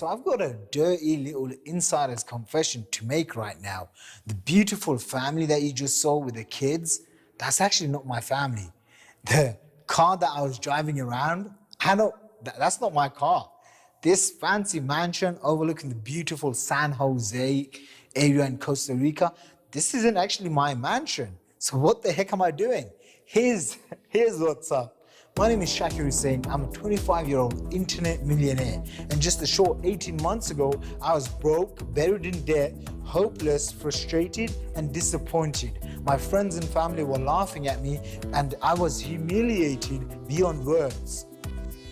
So I've got a dirty little insider's confession to make right now. The beautiful family that you just saw with the kids, that's actually not my family. The car that I was driving around, that's not my car. This fancy mansion overlooking the beautiful San Jose area in Costa Rica, this isn't actually my mansion. So what the heck am I doing? Here's what's up. My name is Shakir Hussain. I'm a 25-year-old internet millionaire. And just a short 18 months ago, I was broke, buried in debt, hopeless, frustrated, and disappointed. My friends and family were laughing at me, and I was humiliated beyond words.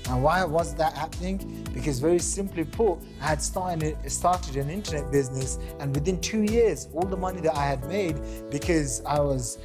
And why was that happening? Because very simply put, I had started an internet business, and within 2 years, all the money that I had made, because I was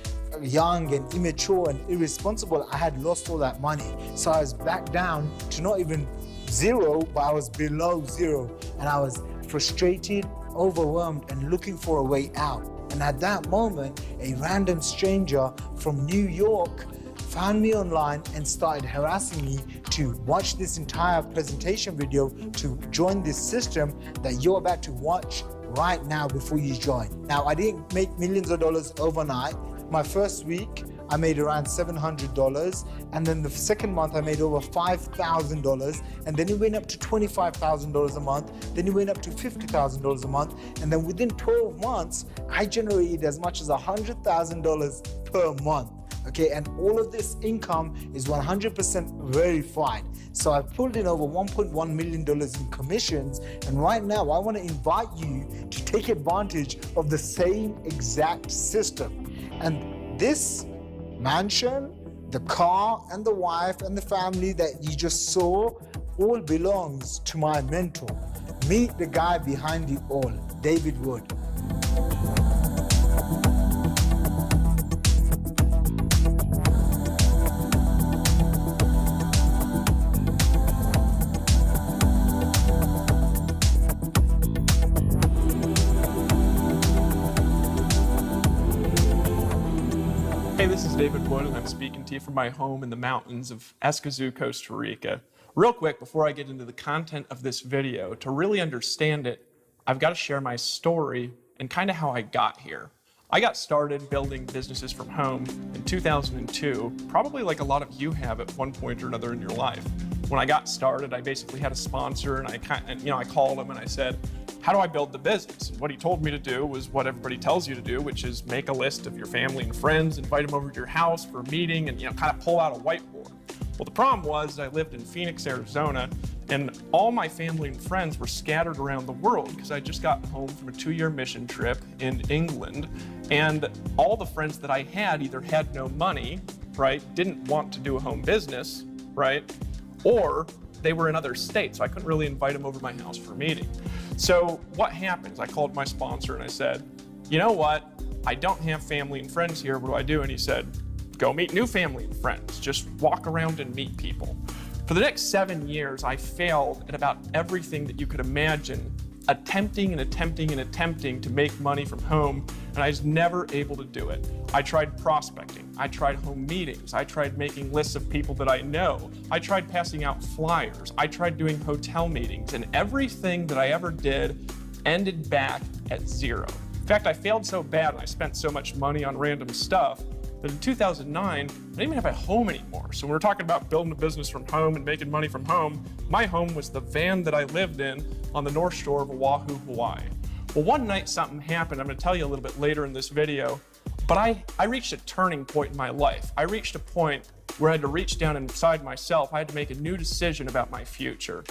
young and immature and irresponsible, I had lost all that money. So I was back down to not even zero, but I was below zero. And I was frustrated, overwhelmed, and looking for a way out. And at that moment, a random stranger from New York found me online and started harassing me to watch this entire presentation video to join this system that you're about to watch right now before you join. Now, I didn't make millions of dollars overnight. My first week, I made around $700, and then the second month I made over $5,000, and then it went up to $25,000 a month, then it went up to $50,000 a month, and then within 12 months, I generated as much as $100,000 per month. Okay, and all of this income is 100% verified. So I've pulled in over $1.1 million in commissions, and right now I want to invite you to take advantage of the same exact system. And this mansion, the car, and the wife, and the family that you just saw all belongs to my mentor. Meet the guy behind it all, David Wood. Hey, this is David Wood, and I'm speaking to you from my home in the mountains of Escazú, Costa Rica. Real quick, before I get into the content of this video, to really understand it, I've got to share my story and kind of how I got here. I got started building businesses from home in 2002, probably like a lot of you have at one point or another in your life. When I got started, I basically had a sponsor, and I called him and I said, how do I build the business? And what he told me to do was what everybody tells you to do, which is make a list of your family and friends, invite them over to your house for a meeting, and kind of pull out a whiteboard. Well, the problem was I lived in Phoenix, Arizona, and all my family and friends were scattered around the world because I just got home from a 2-year mission trip in England, and all the friends that I had either had no money, right, didn't want to do a home business, right, or they were in other states, so I couldn't really invite them over to my house for a meeting. So what happens? I called my sponsor and I said, you know what? I don't have family and friends here. What do I do? And he said, go meet new family and friends. Just walk around and meet people. For the next 7 years, I failed at about everything that you could imagine, attempting to make money from home, and I was never able to do it. I tried prospecting, I tried home meetings, I tried making lists of people that I know, I tried passing out flyers, I tried doing hotel meetings, and everything that I ever did ended back at zero. In fact, I failed so bad and I spent so much money on random stuff that in 2009, I didn't even have a home anymore. So when we're talking about building a business from home and making money from home, my home was the van that I lived in on the North Shore of Oahu, Hawaii. Well, one night something happened. I'm going to tell you a little bit later in this video, but I reached a turning point in my life. I reached a point where I had to reach down inside myself. I had to make a new decision about my future.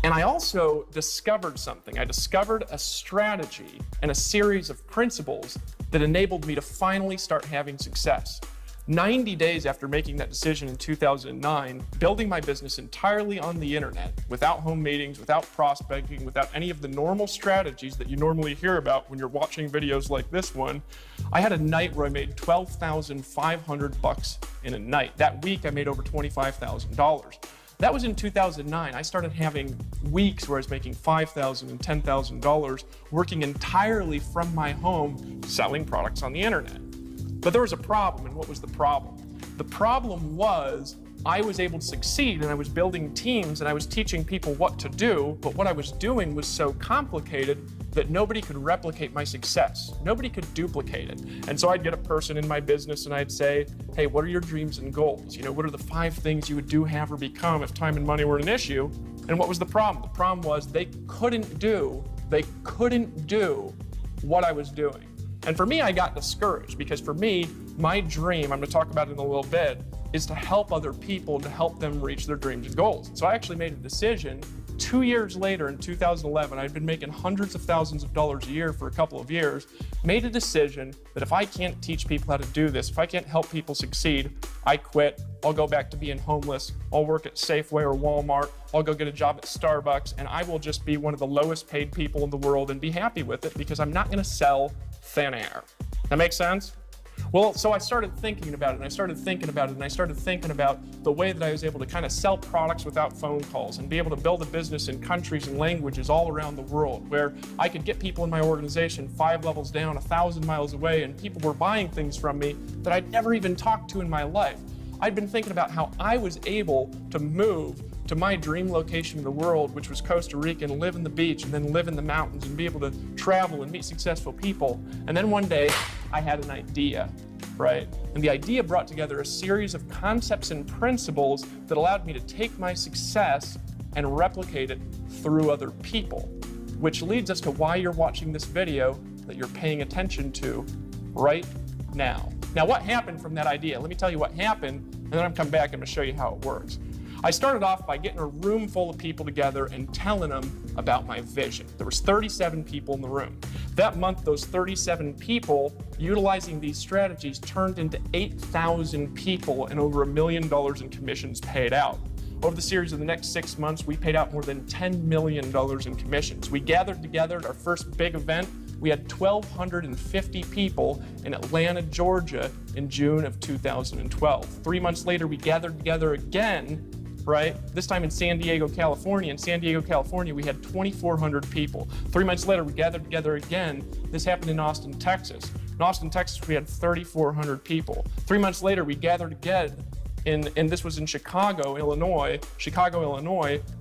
And I also discovered something. I discovered a strategy and a series of principles that enabled me to finally start having success. 90 days after making that decision in 2009, building my business entirely on the internet, without home meetings, without prospecting, without any of the normal strategies that you normally hear about when you're watching videos like this one, I had a night where I made $12,500 in a night. That week, I made over $25,000. That was in 2009. I started having weeks where I was making $5,000 and $10,000 working entirely from my home, selling products on the internet. But there was a problem, and what was the problem? The problem was I was able to succeed, and I was building teams, and I was teaching people what to do, but what I was doing was so complicated that nobody could replicate my success. Nobody could duplicate it. And so I'd get a person in my business and I'd say, hey, what are your dreams and goals? You know, what are the 5 things you would do, have, or become if time and money were an issue? And what was the problem? The problem was they couldn't do what I was doing. And for me, I got discouraged because for me, my dream, I'm gonna talk about it in a little bit, is to help other people, to help them reach their dreams and goals. So I actually made a decision 2 years later in 2011, I'd been making hundreds of thousands of dollars a year for a couple of years, made a decision that if I can't teach people how to do this, if I can't help people succeed, I quit. I'll go back to being homeless. I'll work at Safeway or Walmart. I'll go get a job at Starbucks, and I will just be one of the lowest paid people in the world and be happy with it because I'm not gonna sell thin air. That makes sense? Well, so I started thinking about it, and I started thinking about it, and I started thinking about the way that I was able to kind of sell products without phone calls and be able to build a business in countries and languages all around the world where I could get people in my organization 5 levels down, 1,000 miles away, and people were buying things from me that I'd never even talked to in my life. I'd been thinking about how I was able to move to my dream location in the world, which was Costa Rica, and live in the beach and then live in the mountains and be able to travel and meet successful people. And then one day I had an idea, right? And the idea brought together a series of concepts and principles that allowed me to take my success and replicate it through other people, which leads us to why you're watching this video that you're paying attention to right now. Now, what happened from that idea? Let me tell you what happened, and then I'm come back and I'm gonna show you how it works. I started off by getting a room full of people together and telling them about my vision. There was 37 people in the room. That month, those 37 people, utilizing these strategies, turned into 8,000 people and over $1 million in commissions paid out. Over the series of the next 6 months, we paid out more than $10 million in commissions. We gathered together at our first big event. We had 1,250 people in Atlanta, Georgia in June of 2012. 3 months later, we gathered together again, right? This time in San Diego, California. In San Diego, California, we had 2,400 people. 3 months later, we gathered together again. This happened in Austin, Texas. In Austin, Texas, we had 3,400 people. 3 months later, we gathered again, and this was in Chicago, Illinois.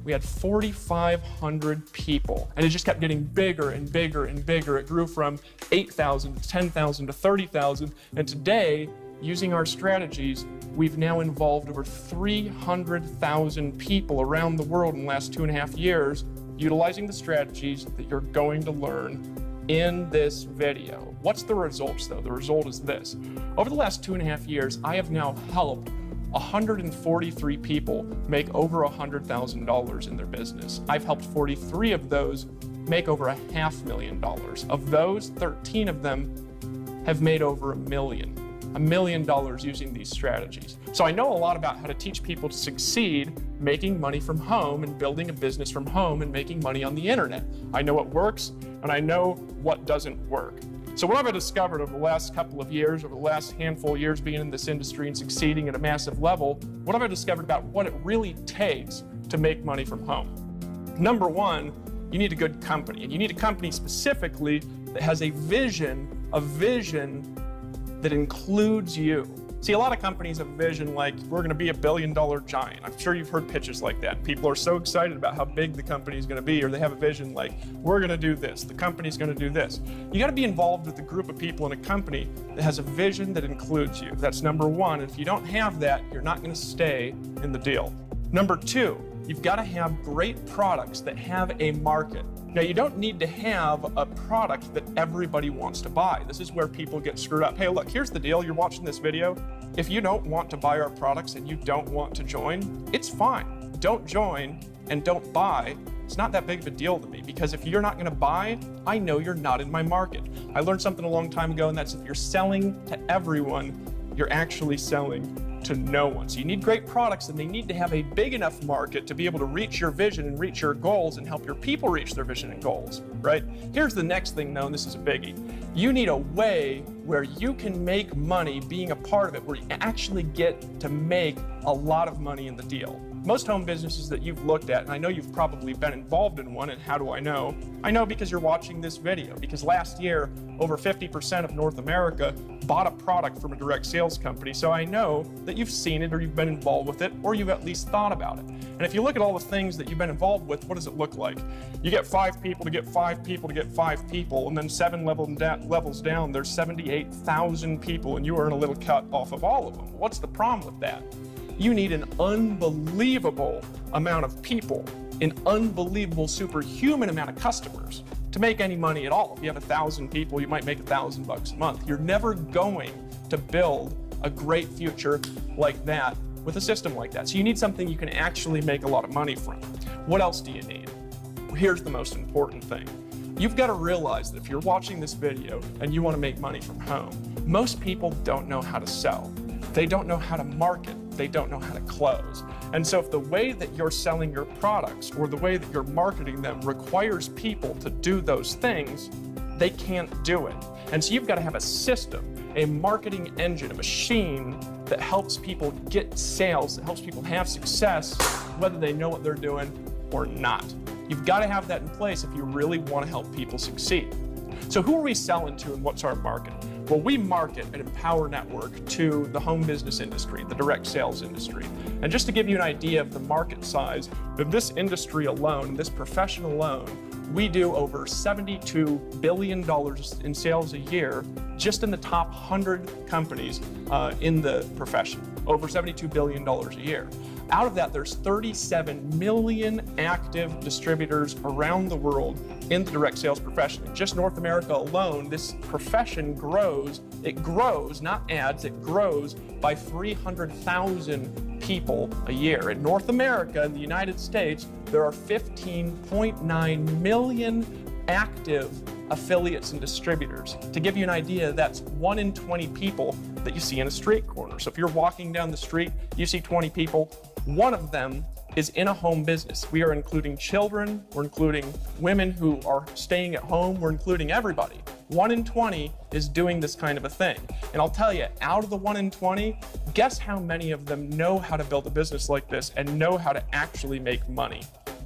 We had 4,500 people. And it just kept getting bigger and bigger and bigger. It grew from 8,000 to 10,000 to 30,000. And today, using our strategies, we've now involved over 300,000 people around the world in the last 2.5 years, utilizing the strategies that you're going to learn in this video. What's the results though? The result is this. Over the last 2.5 years, I have now helped 143 people make over $100,000 in their business. I've helped 43 of those make over $500,000. Of those, 13 of them have made over $1 million using these strategies. So I know a lot about how to teach people to succeed making money from home and building a business from home and making money on the internet. I know what works and I know what doesn't work. So what have I discovered over the last couple of years, over the last handful of years being in this industry and succeeding at a massive level, what have I discovered about what it really takes to make money from home? Number one, you need a good company, and you need a company specifically that has a vision that includes you. See, a lot of companies have a vision like, we're gonna be $1 billion giant. I'm sure you've heard pitches like that. People are so excited about how big the company is gonna be, or they have a vision like, we're gonna do this, the company's gonna do this. You gotta be involved with a group of people in a company that has a vision that includes you. That's number one. And if you don't have that, you're not gonna stay in the deal. Number two, you've gotta have great products that have a market. Now, you don't need to have a product that everybody wants to buy. This is where people get screwed up. Hey, look, here's the deal. You're watching this video. If you don't want to buy our products and you don't want to join, it's fine. Don't join and don't buy. It's not that big of a deal to me, because if you're not gonna buy, I know you're not in my market. I learned something a long time ago, and that's if you're selling to everyone, you're actually selling to no one. So you need great products, and they need to have a big enough market to be able to reach your vision and reach your goals and help your people reach their vision and goals, right? Here's the next thing though, and this is a biggie. You need a way where you can make money being a part of it, where you actually get to make a lot of money in the deal. Most home businesses that you've looked at, and I know you've probably been involved in one, and how do I know? I know because you're watching this video, because last year, over 50% of North America bought a product from a direct sales company, so I know that you've seen it or you've been involved with it or you've at least thought about it. And if you look at all the things that you've been involved with, what does it look like? You get 5 people to get 5 people to get 5 people, and then 7 levels down, there's 78,000 people, and you earn a little cut off of all of them. What's the problem with that? You need an unbelievable amount of people, an unbelievable superhuman amount of customers to make any money at all. If you have 1,000 people, you might make $1,000 a month. You're never going to build a great future like that with a system like that. So you need something you can actually make a lot of money from. What else do you need? Here's the most important thing. You've got to realize that if you're watching this video and you want to make money from home, most people don't know how to sell. They don't know how to market. They don't know how to close. And so if the way that you're selling your products or the way that you're marketing them requires people to do those things, they can't do it. And so you've got to have a system, a marketing engine, a machine that helps people get sales, that helps people have success, whether they know what they're doing or not. You've got to have that in place if you really want to help people succeed. So who are we selling to and what's our market? Well, we market an Empower network to the home business industry, the direct sales industry. And just to give you an idea of the market size of this industry alone, this profession alone, we do over $72 billion in sales a year just in the top 100 companies in the profession, over $72 billion a year. Out of that, there's 37 million active distributors around the world in the direct sales profession. In just North America alone, this profession grows. It grows, not adds, it grows by 300,000 people a year. In North America, in the United States, there are 15.9 million active affiliates and distributors. To give you an idea, that's 1 in 20 people that you see in a street corner. So if you're walking down the street, you see 20 people, 1 of them is in a home business. We are including children, we're including women who are staying at home, we're including everybody. 1 in 20 is doing this kind of a thing. And I'll tell you, out of the 1 in 20, guess how many of them know how to build a business like this and know how to actually make money?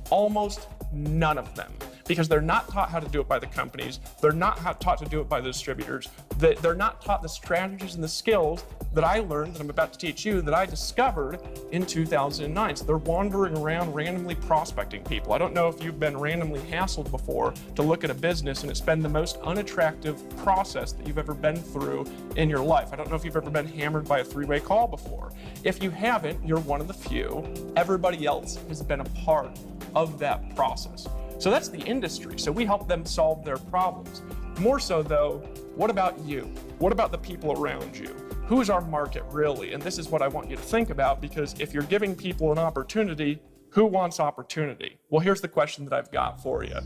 Almost none of them. Because they're not taught how to do it by the companies, they're not taught to do it by the distributors, they're not taught the strategies and the skills that I learned, that I'm about to teach you, that I discovered in 2009. So they're wandering around randomly prospecting people. I don't know if you've been randomly hassled before to look at a business and it's been the most unattractive process that you've ever been through in your life. I don't know if you've ever been hammered by a 3-way call before. If you haven't, you're one of the few. Everybody else has been a part of that process. So that's the industry. So we help them solve their problems. More so though, what about you? What about the people around you? Who is our market really? And this is what I want you to think about, because if you're giving people an opportunity, who wants opportunity? Well, here's the question that I've got for you.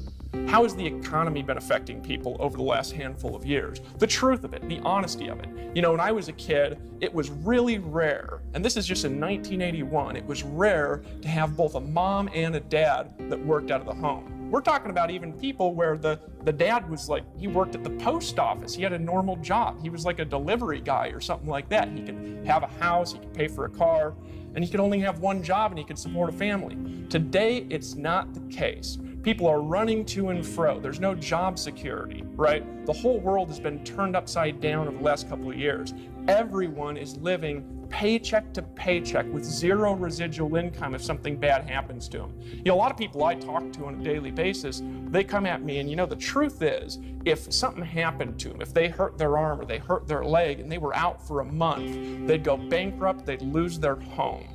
How has the economy been affecting people over the last handful of years? The truth of it, the honesty of it. You know, when I was a kid, it was really rare, and this is just in 1981, it was rare to have both a mom and a dad that worked out of the home. We're talking about even people where the dad was like, he worked at the post office. He had a normal job. He was like a delivery guy or something like that. He could have a house, he could pay for a car, and he could only have one job and he could support a family. Today, it's not the case. People are running to and fro. There's no job security, right? The whole world has been turned upside down over the last couple of years. Everyone is living paycheck to paycheck with zero residual income if something bad happens to them. You know, a lot of people I talk to on a daily basis, they come at me and, you know, the truth is, if something happened to them, if they hurt their arm or they hurt their leg and they were out for a month, they'd go bankrupt, they'd lose their home,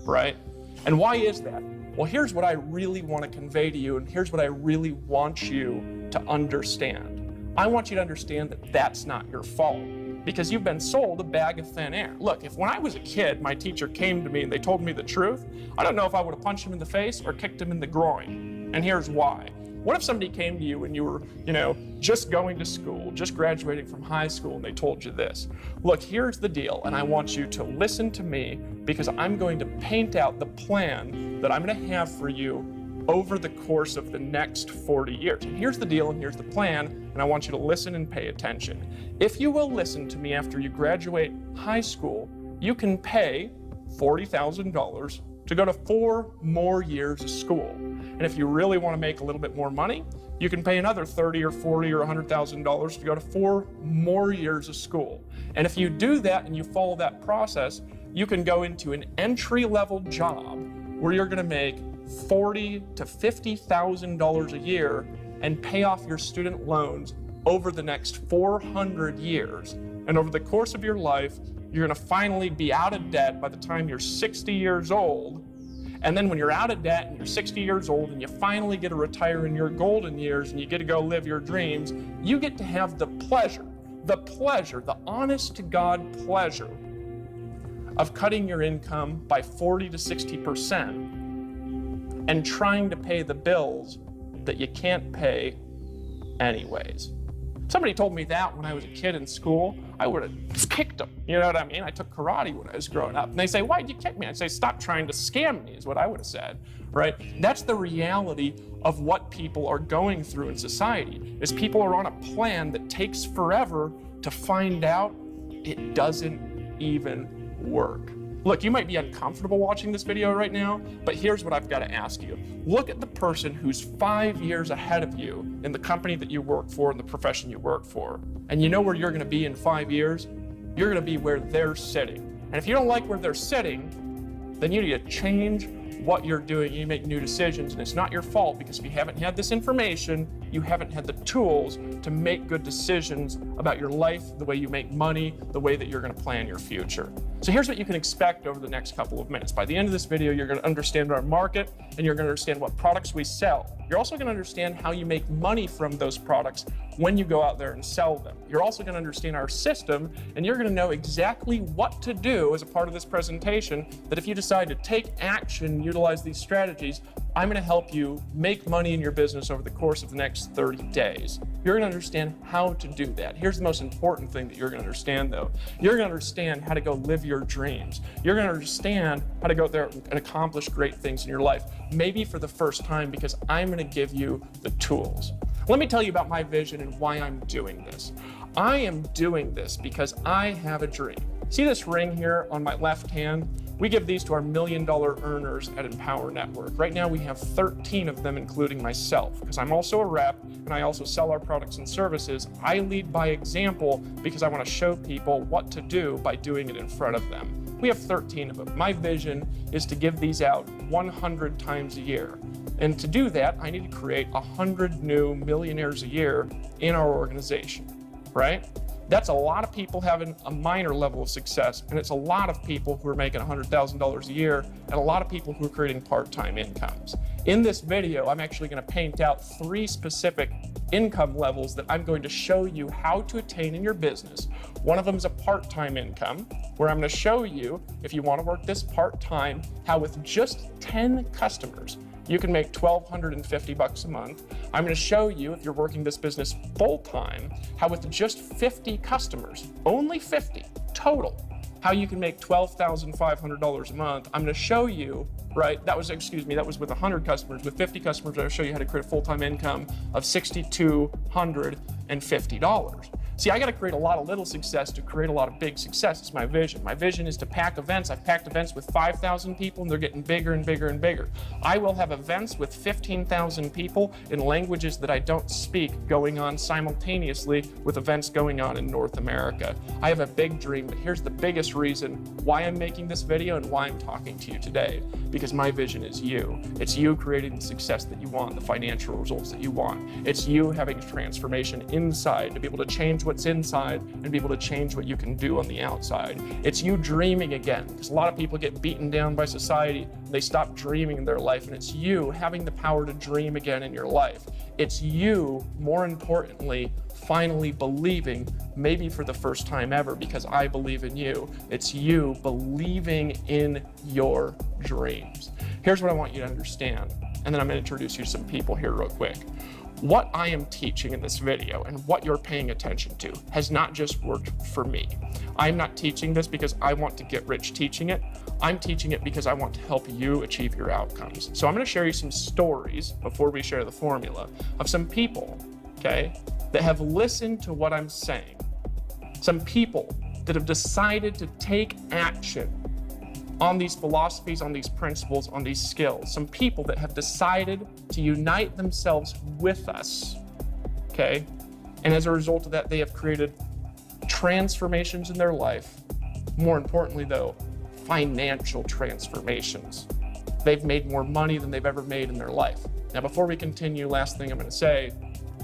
right? And why is that? Well, here's what I really want to convey to you, and here's what I really want you to understand. I want you to understand that that's not your fault, because you've been sold a bag of thin air. Look, if when I was a kid, my teacher came to me and they told me the truth, I don't know if I would have punched him in the face or kicked him in the groin. And here's why. What if somebody came to you when you were, you know, just going to school, just graduating from high school, and they told you this? Look, here's the deal, and I want you to listen to me, because I'm going to paint out the plan that I'm going to have for you over the course of the next 40 years. And here's the deal and here's the plan, and I want you to listen and pay attention. If you will listen to me after you graduate high school, you can pay $40,000 to go to 4 more years of school. And if you really want to make a little bit more money, you can pay another $30 or $40 or $100,000 to go to 4 more years of school. And if you do that and you follow that process, you can go into an entry-level job where you're going to make $40,000 to $50,000 a year and pay off your student loans over the next 400 years. And over the course of your life, you're going to finally be out of debt by the time you're 60 years old. And then when you're out of debt and you're 60 years old and you finally get to retire in your golden years and you get to go live your dreams, you get to have the pleasure, the honest to God pleasure of cutting your income by 40 to 60% and trying to pay the bills that you can't pay anyways. Somebody told me that when I was a kid in school, I would have kicked them. You know what I mean? I took karate when I was growing up. And they say, why'd you kick me? I'd say, stop trying to scam me, is what I would have said, right? That's the reality of what people are going through in society, is people are on a plan that takes forever to find out it doesn't even work. Look, you might be uncomfortable watching this video right now, but here's what I've got to ask you. Look at the person who's 5 years ahead of you in the company that you work for and the profession you work for. And you know where you're going to be in 5 years? You're going to be where they're sitting. And if you don't like where they're sitting, then you need to change what you're doing. You make new decisions, and it's not your fault, because if you haven't had this information, you haven't had the tools to make good decisions about your life, the way you make money, the way that you're going to plan your future. So here's what you can expect over the next couple of minutes. By the end of this video, you're going to understand our market, and you're going to understand what products we sell. You're also going to understand how you make money from those products when you go out there and sell them. You're also going to understand our system, and you're going to know exactly what to do as a part of this presentation, that if you decide to take action, utilize these strategies, I'm going to help you make money in your business over the course of the next 30 days. You're going to understand how to do that. Here's the most important thing that you're going to understand, though. You're going to understand how to go live your dreams. You're going to understand how to go out there and accomplish great things in your life, maybe for the first time, because I'm going to give you the tools. Let me tell you about my vision and why I'm doing this. I am doing this because I have a dream. See this ring here on my left hand? We give these to our $1 million earners at Empower Network. Right now we have 13 of them, including myself, because I'm also a rep and I also sell our products and services. I lead by example because I want to show people what to do by doing it in front of them. We have 13 of them. My vision is to give these out 100 times a year. And to do that, I need to create 100 new millionaires a year in our organization, right? That's a lot of people having a minor level of success, and it's a lot of people who are making $100,000 a year, and a lot of people who are creating part-time incomes. In this video, I'm actually going to paint out 3 specific income levels that I'm going to show you how to attain in your business. One of them is a part-time income, where I'm going to show you, if you want to work this part-time, how with just 10 customers, you can make $1,250 a month. I'm going to show you, if you're working this business full-time, how with just 50 customers, only 50 total, how you can make $12,500 a month. I'm going to show you, right, that was with 100 customers. With 50 customers, I'll show you how to create a full-time income of $6,250. See, I got to create a lot of little success to create a lot of big success. It's my vision. My vision is to pack events. I've packed events with 5,000 people, and they're getting bigger and bigger and bigger. I will have events with 15,000 people in languages that I don't speak going on simultaneously with events going on in North America. I have a big dream, but here's the biggest reason why I'm making this video and why I'm talking to you today. Because my vision is you. It's you creating the success that you want, the financial results that you want. It's you having a transformation inside to be able to change what's inside and be able to change what you can do on the outside. It's you dreaming again, because a lot of people get beaten down by society. They stop dreaming in their life, and it's you having the power to dream again in your life. It's you, more importantly, finally believing, maybe for the first time ever, because I believe in you. It's you believing in your dreams. Here's what I want you to understand, and then I'm going to introduce you to some people here real quick. What I am teaching in this video and what you're paying attention to has not just worked for me. I'm not teaching this because I want to get rich teaching it. I'm teaching it because I want to help you achieve your outcomes. So I'm going to share you some stories before we share the formula of some people, okay, that have listened to what I'm saying. Some people that have decided to take action on these philosophies, on these principles, on these skills. Some people that have decided to unite themselves with us, okay? And as a result of that, they have created transformations in their life. More importantly, though, financial transformations. They've made more money than they've ever made in their life. Now, before we continue, last thing I'm going to say,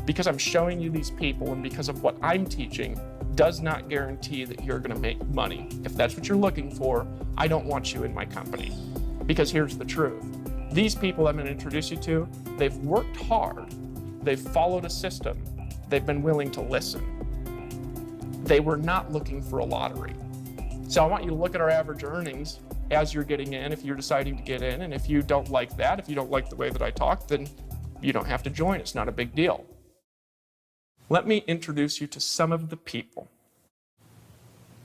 because I'm showing you these people and because of what I'm teaching, does not guarantee that you're going to make money. If that's what you're looking for, I don't want you in my company. Because here's the truth. These people I'm going to introduce you to, they've worked hard. They've followed a system. They've been willing to listen. They were not looking for a lottery. So I want you to look at our average earnings as you're getting in, if you're deciding to get in. And if you don't like that, if you don't like the way that I talk, then you don't have to join. It's not a big deal. Let me introduce you to some of the people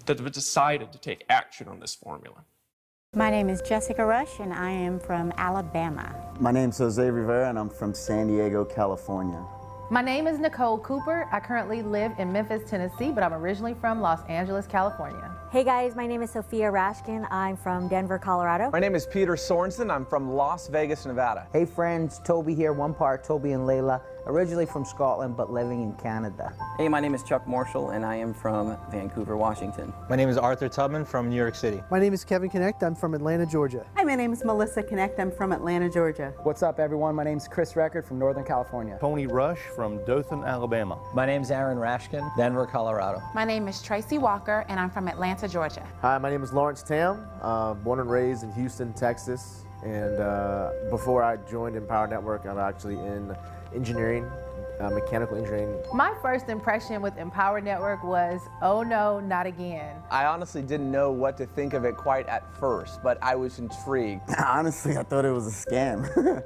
that have decided to take action on this formula. My name is Jessica Rush, and I am from Alabama. My name's Jose Rivera, and I'm from San Diego, California. My name is Nicole Cooper. I currently live in Memphis, Tennessee, but I'm originally from Los Angeles, California. Hey guys, my name is Sophia Rashkin. I'm from Denver, Colorado. My name is Peter Sorensen. I'm from Las Vegas, Nevada. Hey friends, Toby here, one part Toby and Layla. Originally from Scotland, but living in Canada. Hey, my name is Chuck Marshall, and I am from Vancouver, Washington. My name is Arthur Tubman from New York City. My name is Kevin Connect. I'm from Atlanta, Georgia. Hi, my name is Melissa Connect. I'm from Atlanta, Georgia. What's up, everyone? My name is Chris Record from Northern California. Tony Rush from Dothan, Alabama. My name is Aaron Rashkin, Denver, Colorado. My name is Tracy Walker, and I'm from Atlanta, Georgia. Hi, my name is Lawrence Tam, born and raised in Houston, Texas. And before I joined Empower Network, I'm actually in engineering. Mechanical engineering. My first impression with Empower Network was, oh no, not again. I honestly didn't know what to think of it quite at first, but I was intrigued. Honestly, I thought it was a scam.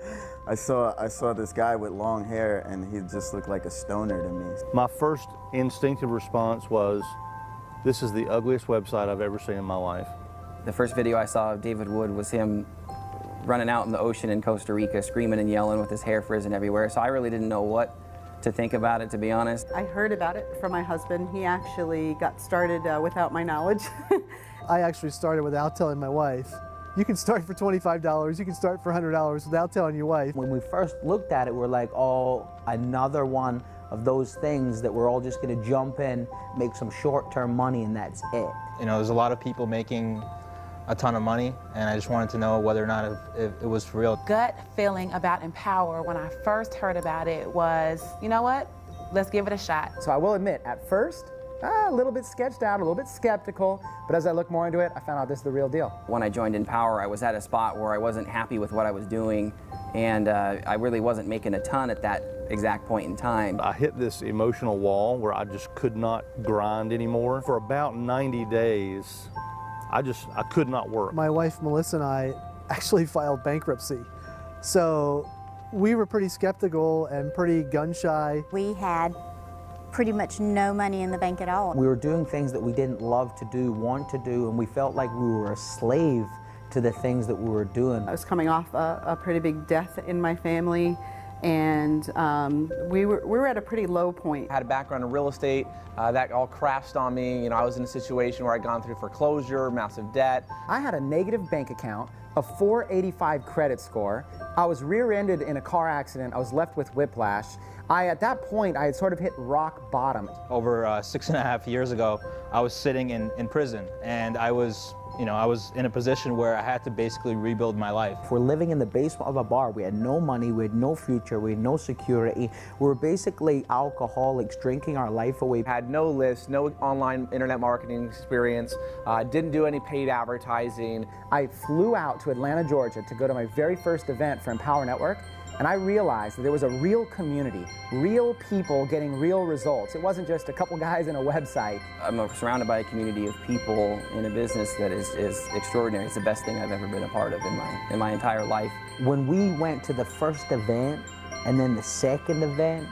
I saw this guy with long hair, and he just looked like a stoner to me. My first instinctive response was, this is the ugliest website I've ever seen in my life. The first video I saw of David Wood was him running out in the ocean in Costa Rica, screaming and yelling with his hair frizzing everywhere, so I really didn't know what to think about it, to be honest. I heard about it from my husband. He actually got started without my knowledge. I actually started without telling my wife. You can start for $25, you can start for $100 without telling your wife. When we first looked at it, we're like, oh, another one of those things that we're all just gonna jump in, make some short-term money, and that's it. You know, there's a lot of people making a ton of money, and I just wanted to know whether or not if it was for real. Gut feeling about Empower when I first heard about it was, you know what, let's give it a shot. So I will admit, at first, a little bit sketched out, a little bit skeptical, but as I looked more into it, I found out this is the real deal. When I joined Empower, I was at a spot where I wasn't happy with what I was doing, and I really wasn't making a ton at that exact point in time. I hit this emotional wall where I just could not grind anymore. For about 90 days, I could not work. My wife, Melissa, and I actually filed bankruptcy. So we were pretty skeptical and pretty gun-shy. We had pretty much no money in the bank at all. We were doing things that we didn't love to do, want to do, and we felt like we were a slave to the things that we were doing. I was coming off a pretty big death in my family, and we were at a pretty low point. I had a background in real estate. That all crashed on me. You know, I was in a situation where I'd gone through foreclosure, massive debt. I had a negative bank account, a 485 credit score. I was rear-ended in a car accident. I was left with whiplash. At that point, I had sort of hit rock bottom. Over 6.5 years ago, I was sitting in prison, and I was in a position where I had to basically rebuild my life. We're living in the basement of a bar. We had no money, we had no future, we had no security. We were basically alcoholics, drinking our life away. Had no list, no online internet marketing experience, didn't do any paid advertising. I flew out to Atlanta, Georgia to go to my very first event for Empower Network, and I realized that there was a real community, real people getting real results. It wasn't just a couple guys in a website. I'm surrounded by a community of people in a business that is extraordinary. It's the best thing I've ever been a part of in my entire life. When we went to the first event and then the second event,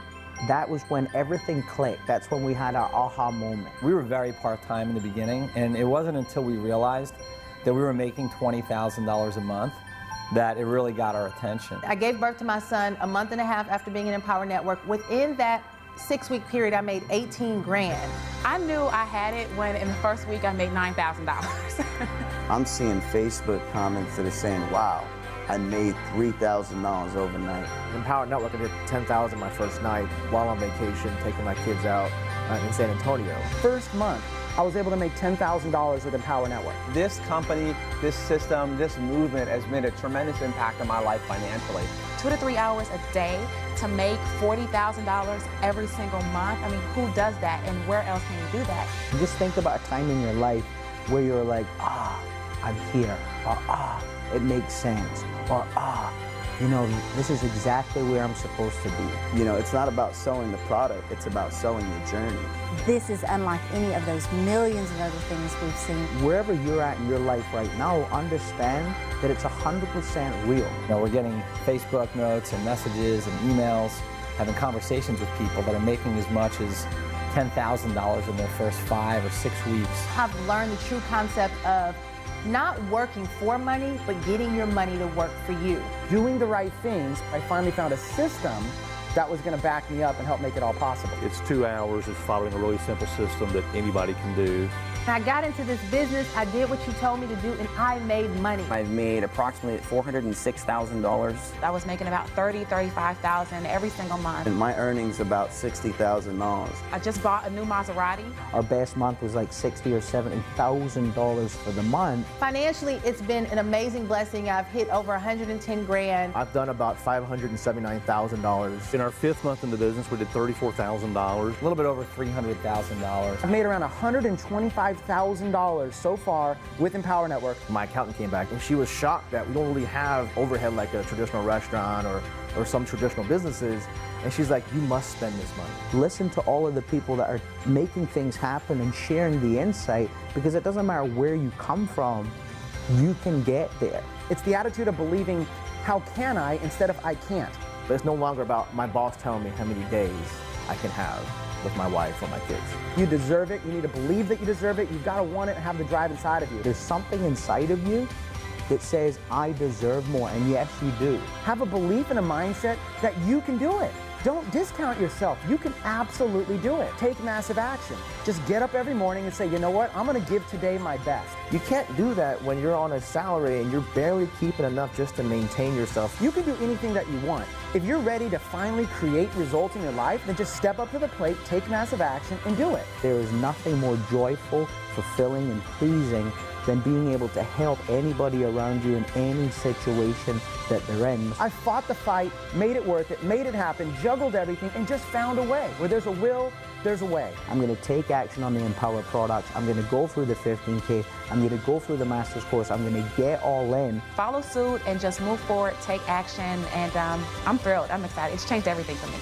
that was when everything clicked. That's when we had our aha moment. We were very part-time in the beginning, and it wasn't until we realized that we were making $20,000 a month that it really got our attention. I gave birth to my son a month and a half after being in Empower Network. Within that 6-week period, I made 18 grand. I knew I had it when in the first week I made $9,000. I'm seeing Facebook comments that are saying, wow, I made $3,000 overnight. In Power Network, I did $10,000 my first night while on vacation, taking my kids out in San Antonio. First month, I was able to make $10,000 with Empower Network. This company, this system, this movement has made a tremendous impact on my life financially. 2 to 3 hours a day to make $40,000 every single month. I mean, who does that, and where else can you do that? Just think about a time in your life where you're like, I'm here, or it makes sense, or you know, this is exactly where I'm supposed to be. You know, it's not about selling the product, it's about selling your journey. This is unlike any of those millions of other things we've seen. Wherever you're at in your life right now, understand that it's 100% real. You know, we're getting Facebook notes and messages and emails, having conversations with people that are making as much as $10,000 in their first 5 or 6 weeks. I've learned the true concept of not working for money, but getting your money to work for you. Doing the right things, I finally found a system that was going to back me up and help make it all possible. It's 2 hours. It's following a really simple system that anybody can do. I got into this business, I did what you told me to do, and I made money. I've made approximately $406,000. I was making about $30,000, $35,000 every single month. And my earnings about $60,000. I just bought a new Maserati. Our best month was like $60,000 or $70,000 for the month. Financially, it's been an amazing blessing. I've hit over 110 grand. I've done about $579,000. In our 5th month in the business, we did $34,000. A little bit over $300,000. I've made around $125,000 so far with Empower Network. My accountant came back and she was shocked that we don't really have overhead like a traditional restaurant or some traditional businesses. And she's like, you must spend this money. Listen to all of the people that are making things happen and sharing the insight, because it doesn't matter where you come from, you can get there. It's the attitude of believing, how can I, instead of I can't. But it's no longer about my boss telling me how many days I can have with my wife or my kids. You deserve it. You need to believe that you deserve it. You've got to want it and have the drive inside of you. There's something inside of you that says, I deserve more, and yes, you do. Have a belief and a mindset that you can do it. Don't discount yourself. You can absolutely do it. Take massive action. Just get up every morning and say, you know what? I'm going to give today my best. You can't do that when you're on a salary and you're barely keeping enough just to maintain yourself. You can do anything that you want. If you're ready to finally create results in your life, then just step up to the plate, take massive action, and do it. There is nothing more joyful, fulfilling, and pleasing than being able to help anybody around you in any situation that they're in. I fought the fight, made it worth it, made it happen, juggled everything, and just found a way. Where there's a will, there's a way. I'm going to take action on the Empower products. I'm going to go through the 15K. I'm going to go through the master's course. I'm going to get all in. Follow suit and just move forward, take action, and I'm thrilled. I'm excited. It's changed everything for me.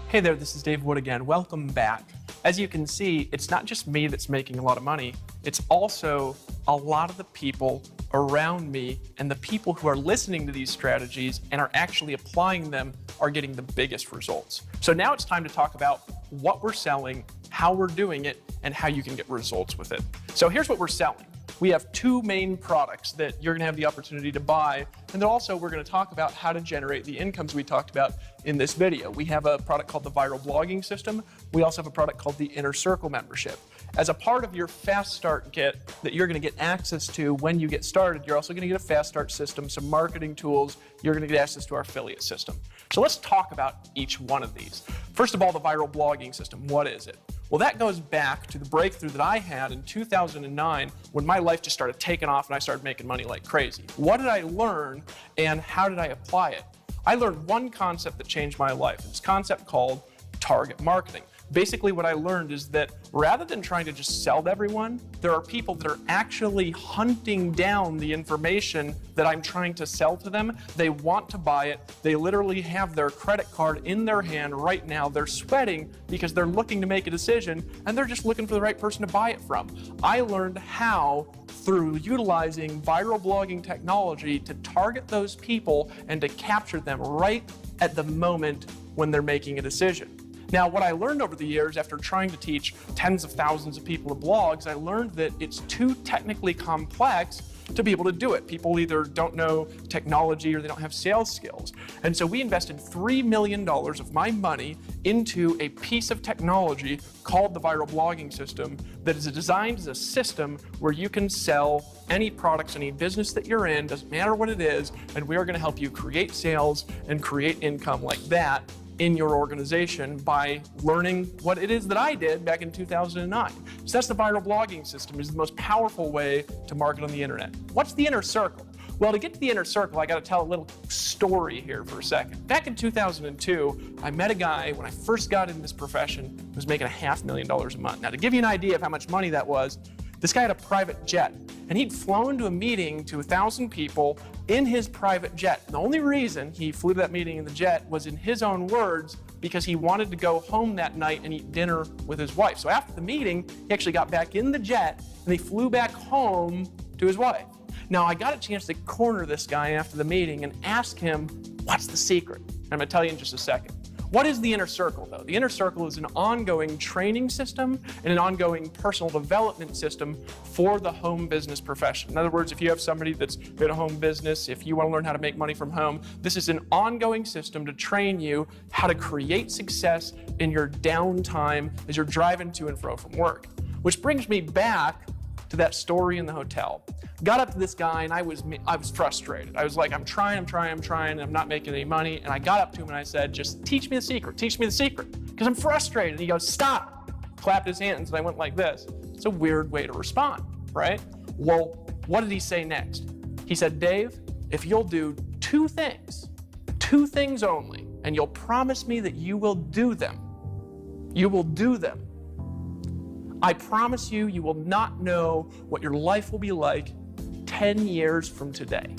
Hey there, this is Dave Wood again. Welcome back. As you can see, it's not just me that's making a lot of money. It's also a lot of the people around me, and the people who are listening to these strategies and are actually applying them are getting the biggest results. So now it's time to talk about what we're selling, how we're doing it, and how you can get results with it. So here's what we're selling. We have 2 main products that you're going to have the opportunity to buy, and then also we're going to talk about how to generate the incomes we talked about in this video. We have a product called the Viral Blogging System. We also have a product called the Inner Circle Membership. As a part of your Fast Start Kit that you're going to get access to when you get started, you're also going to get a Fast Start system, some marketing tools. You're going to get access to our affiliate system. So let's talk about each one of these. First of all, the Viral Blogging System. What is it? Well, that goes back to the breakthrough that I had in 2009 when my life just started taking off and I started making money like crazy. What did I learn and how did I apply it? I learned one concept that changed my life. It's a concept called target marketing. Basically what I learned is that rather than trying to just sell to everyone, there are people that are actually hunting down the information that I'm trying to sell to them. They want to buy it. They literally have their credit card in their hand right now. They're sweating because they're looking to make a decision and they're just looking for the right person to buy it from. I learned how through utilizing viral blogging technology to target those people and to capture them right at the moment when they're making a decision. Now, what I learned over the years after trying to teach tens of thousands of people to blogs, I learned that it's too technically complex to be able to do it. People either don't know technology or they don't have sales skills. And so we invested $3 million of my money into a piece of technology called the viral blogging system that is designed as a system where you can sell any products, any business that you're in, doesn't matter what it is, and we are going to help you create sales and create income like that in your organization by learning what it is that I did back in 2009. So that's the viral blogging system. It's the most powerful way to market on the internet. What's the inner circle? Well, to get to the inner circle, I got to tell a little story here for a second. Back in 2002, I met a guy when I first got in this profession who was making $500,000 a month. Now, to give you an idea of how much money that was, this guy had a private jet, and he'd flown to a meeting to 1,000 people in his private jet. And the only reason he flew to that meeting in the jet was, in his own words, because he wanted to go home that night and eat dinner with his wife. So after the meeting, he actually got back in the jet, and he flew back home to his wife. Now, I got a chance to corner this guy after the meeting and ask him, what's the secret? And I'm going to tell you in just a second. What is the inner circle, though? The inner circle is an ongoing training system and an ongoing personal development system for the home business profession. In other words, if you have somebody that's got a home business, if you want to learn how to make money from home, this is an ongoing system to train you how to create success in your downtime as you're driving to and fro from work. Which brings me back to that story in the hotel. Got up to this guy and I was frustrated. I was like, I'm trying, and I'm not making any money. And I got up to him and I said, just teach me the secret, because I'm frustrated. And he goes, stop, clapped his hands, and I went like this. It's a weird way to respond, right? Well, what did he say next? He said, Dave, if you'll do two things only, and you'll promise me that you will do them, I promise you, you will not know what your life will be like 10 years from today.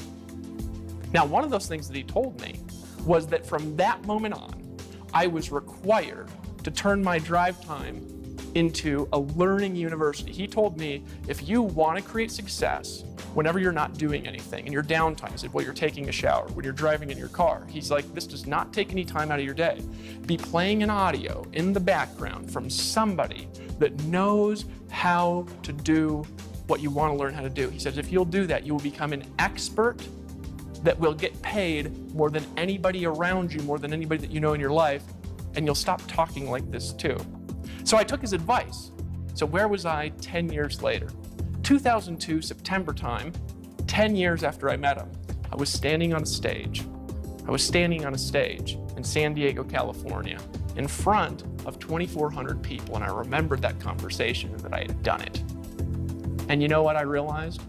Now, one of those things that he told me was that from that moment on, I was required to turn my drive time into a learning university. He told me, if you want to create success whenever you're not doing anything, in your downtime, he said, while you're taking a shower, when you're driving in your car, he's like, this does not take any time out of your day. Be playing an audio in the background from somebody that knows how to do what you want to learn how to do. He says, if you'll do that, you will become an expert that will get paid more than anybody around you, more than anybody that you know in your life, and you'll stop talking like this too. So I took his advice. So where was I 10 years later? 2002, September time, 10 years after I met him, I was standing on a stage. In San Diego, California, in front of 2,400 people, and I remembered that conversation and that I had done it. And you know what I realized?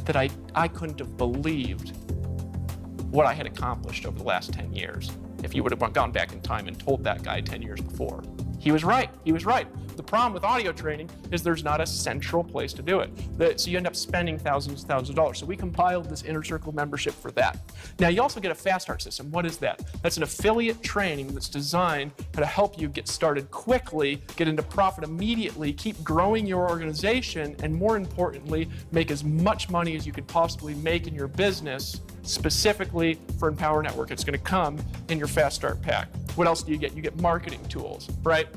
That I couldn't have believed what I had accomplished over the last 10 years if you would have gone back in time and told that guy 10 years before. He was right. The problem with audio training is there's not a central place to do it. So you end up spending thousands of dollars. So we compiled this Inner Circle membership for that. Now, you also get a Fast Start system. What is that? That's an affiliate training that's designed to help you get started quickly, get into profit immediately, keep growing your organization, and more importantly, make as much money as you could possibly make in your business, specifically for Empower Network. It's going to come in your Fast Start pack. What else do you get? You get marketing tools, right?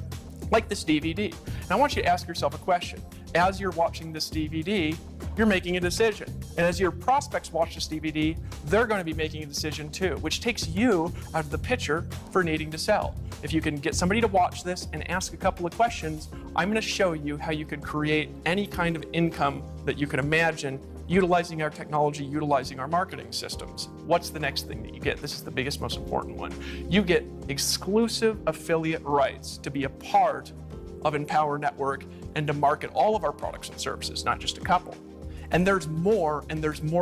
Like this DVD. And I want you to ask yourself a question. As you're watching this DVD, you're making a decision. And as your prospects watch this DVD, they're going to be making a decision too, which takes you out of the picture for needing to sell. If you can get somebody to watch this and ask a couple of questions, I'm going to show you how you could create any kind of income that you can imagine utilizing our technology, utilizing our marketing systems. What's the next thing that you get? This is the biggest, most important one. You get exclusive affiliate rights to be a part of Empower Network and to market all of our products and services, not just a couple. And there's more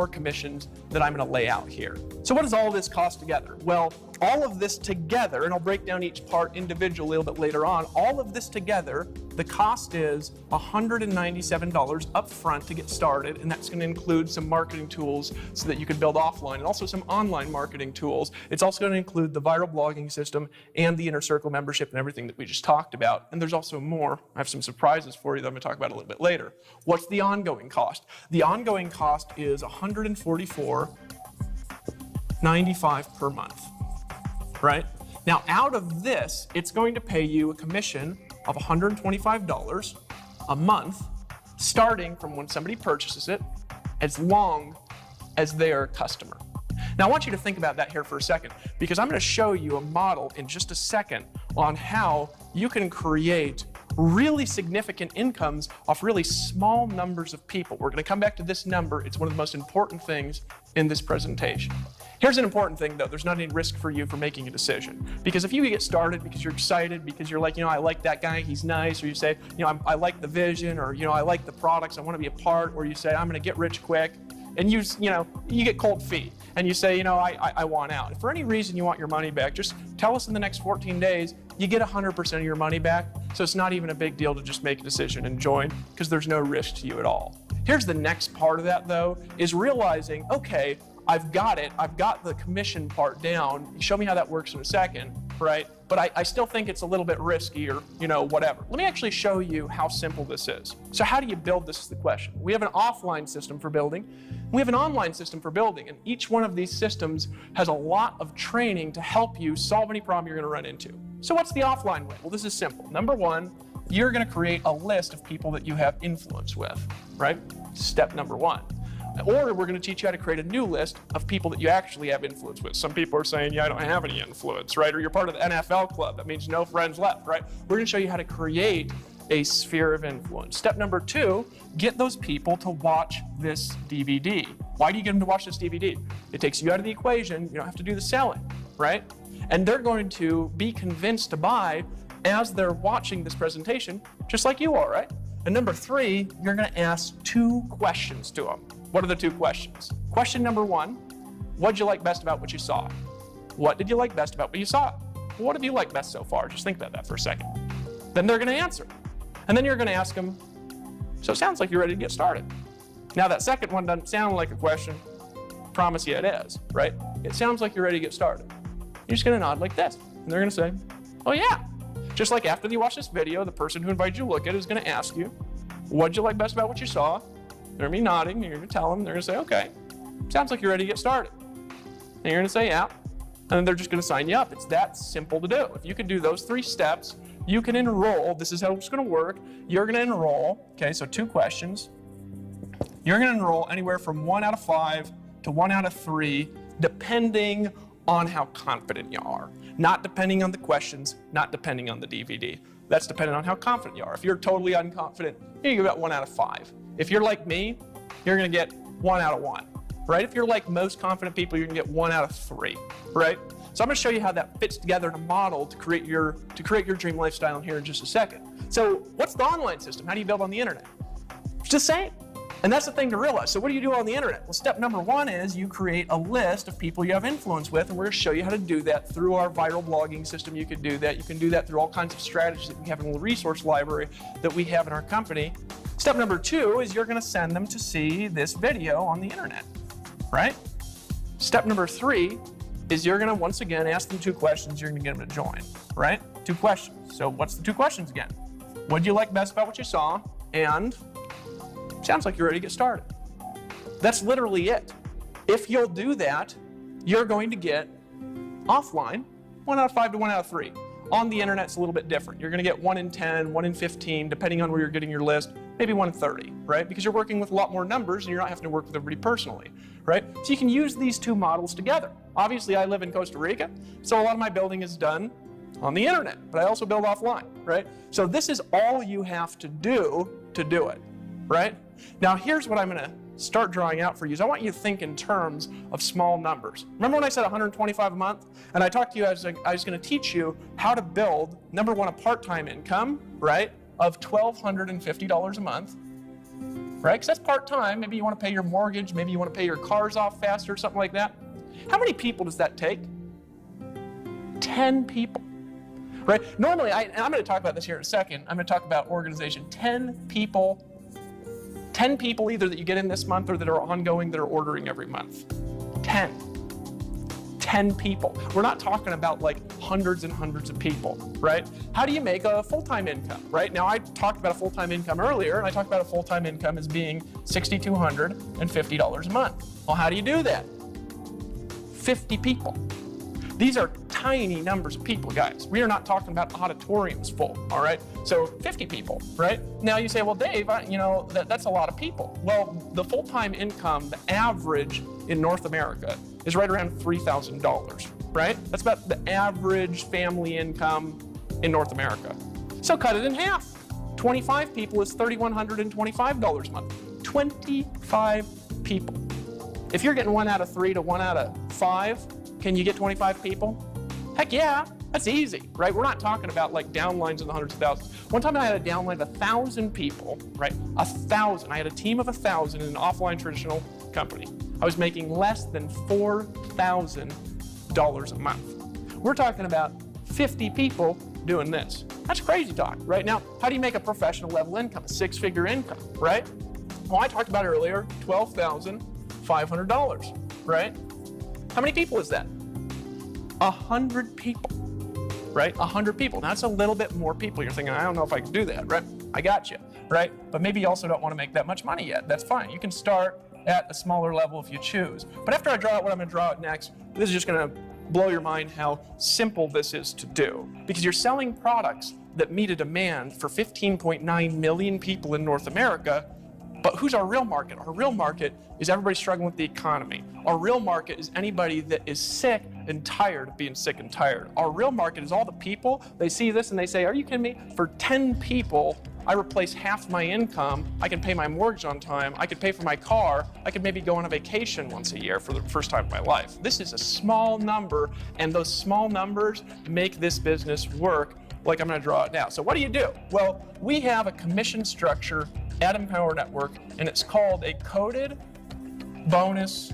commissions that I'm going to lay out here. So what does all this cost together? Well, all of this together, and I'll break down each part individually a little bit later on, all of this together, the cost is $197 up front to get started, and that's going to include some marketing tools so that you can build offline, and also some online marketing tools. It's also going to include the viral blogging system and the Inner Circle membership and everything that we just talked about. And there's also more. I have some surprises for you that I'm going to talk about a little bit later. What's the ongoing cost? The ongoing cost is $144.95 per month. Right? Now, out of this, it's going to pay you a commission of $125 a month, starting from when somebody purchases it, as long as they're a customer. Now, I want you to think about that here for a second, because I'm going to show you a model in just a second on how you can create really significant incomes off really small numbers of people. We're going to come back to this number. It's one of the most important things in this presentation. Here's an important thing, though. There's not any risk for you for making a decision. Because if you get started because you're excited, because you're like, I like that guy, he's nice, or you say, I like the vision, or, I like the products, I want to be a part, or you say, I'm going to get rich quick, and you get cold feet, and you say, I want out. If for any reason you want your money back, just tell us in the next 14 days, you get 100% of your money back, so it's not even a big deal to just make a decision and join, because there's no risk to you at all. Here's the next part of that, though, is realizing, okay, I've got it. I've got the commission part down. Show me how that works in a second, right? But I still think it's a little bit risky, or, whatever. Let me actually show you how simple this is. So how do you build this is the question. We have an offline system for building. We have an online system for building, and each one of these systems has a lot of training to help you solve any problem you're going to run into. So what's the offline way? Well, this is simple. Number one, you're going to create a list of people that you have influence with, right? Step number one. Or we're going to teach you how to create a new list of people that you actually have influence with. Some people are saying, yeah, I don't have any influence, right? Or you're part of the NFL club. That means no friends left, right? We're going to show you how to create a sphere of influence. Step number two, get those people to watch this DVD. Why do you get them to watch this DVD? It takes you out of the equation. You don't have to do the selling, right? And they're going to be convinced to buy as they're watching this presentation, just like you are, right? And number three, you're going to ask 2 questions to them. What are the 2 questions? Question number one, what did you like best about what you saw? What did you like best about what you saw? What have you liked best so far? Just think about that for a second. Then they're going to answer. And then you're going to ask them, so it sounds like you're ready to get started. Now that second one doesn't sound like a question. Promise you it is, right? It sounds like you're ready to get started. You're just going to nod like this. And they're going to say, oh yeah. Just like after you watch this video, the person who invited you to look at it is going to ask you, what did you like best about what you saw? They're going to be nodding, you're going to tell them, they're going to say, okay, sounds like you're ready to get started. And you're going to say, yeah, and then they're just going to sign you up. It's that simple to do. If you can do those 3 steps, you can enroll. This is how it's going to work. You're going to enroll, okay, so 2 questions. You're going to enroll anywhere from 1 out of 5 to 1 out of 3, depending on how confident you are. Not depending on the questions, not depending on the DVD. That's dependent on how confident you are. If you're totally unconfident, you get about 1 out of 5. If you're like me, you're going to get 1 out of 1, right? If you're like most confident people, you're going to get 1 out of 3, right? So I'm going to show you how that fits together in a model to create your dream lifestyle in here in just a second. So what's the online system? How do you build on the internet? It's the same. And that's the thing to realize. So what do you do on the internet? Well, step number one is you create a list of people you have influence with, and we're going to show you how to do that through our viral blogging system. You can do that. You can do that through all kinds of strategies that we have in the resource library that we have in our company. Step number two is you're going to send them to see this video on the internet, right? Step number three is you're going to, once again, ask them 2 questions. You're going to get them to join, right? 2 questions. So what's the 2 questions again? What do you like best about what you saw? And sounds like you're ready to get started. That's literally it. If you'll do that, you're going to get offline 1 out of 5 to 1 out of 3. On the internet, it's a little bit different. You're going to get 1 in 10, 1 in 15, depending on where you're getting your list, maybe 1 in 30, right? Because you're working with a lot more numbers and you're not having to work with everybody personally, right? So you can use these 2 models together. Obviously, I live in Costa Rica, so a lot of my building is done on the internet, but I also build offline, right? So this is all you have to do it, right? Now here's what I'm going to start drawing out for you. Is I want you to think in terms of small numbers. Remember when I said 125 a month? And I talked to you, I was going to teach you how to build, number one, a part-time income, right, of $1,250 a month, right? Because that's part-time. Maybe you want to pay your mortgage. Maybe you want to pay your cars off faster, something like that. How many people does that take? 10 people, right? Normally, and I'm going to talk about this here in a second. I'm going to talk about organization. 10 people either that you get in this month or that are ongoing that are ordering every month. 10 people. We're not talking about like hundreds and hundreds of people, right? How do you make a full-time income, right? Now, I talked about a full-time income earlier, and I talked about a full-time income as being $6,250 a month. Well, how do you do that? 50 people. These are tiny numbers of people, guys. We are not talking about auditoriums full, all right? So 50 people, right? Now you say, well, Dave, that's a lot of people. Well, the full-time income, the average in North America is right around $3,000, right? That's about the average family income in North America. So cut it in half. 25 people is $3,125 a month. 25 people. If you're getting 1 out of 3 to 1 out of 5, can you get 25 people? Heck yeah, that's easy, right? We're not talking about like downlines in the hundreds of thousands. One time I had a downline of 1,000 people, right? 1,000. I had a team of 1,000 in an offline traditional company. I was making less than $4,000 a month. We're talking about 50 people doing this. That's crazy talk, right? Now, how do you make a professional level income, a 6-figure income, right? Well, I talked about earlier, $12,500, right? How many people is that? 100 people, right? 100 people. Now, that's a little bit more people. You're thinking, I don't know if I can do that, right? I got you, right? But maybe you also don't want to make that much money yet. That's fine. You can start at a smaller level if you choose. But after I draw out what I'm going to draw out next, this is just going to blow your mind how simple this is to do. Because you're selling products that meet a demand for 15.9 million people in North America. But who's our real market? Our real market is everybody struggling with the economy. Our real market is anybody that is sick and tired of being sick and tired. Our real market is all the people, they see this and they say, are you kidding me? For 10 people, I replace half my income, I can pay my mortgage on time, I could pay for my car, I could maybe go on a vacation once a year for the first time in my life. This is a small number, and those small numbers make this business work like I'm gonna draw it now. So what do? Well, we have a commission structure at Empower Network, and it's called a coded bonus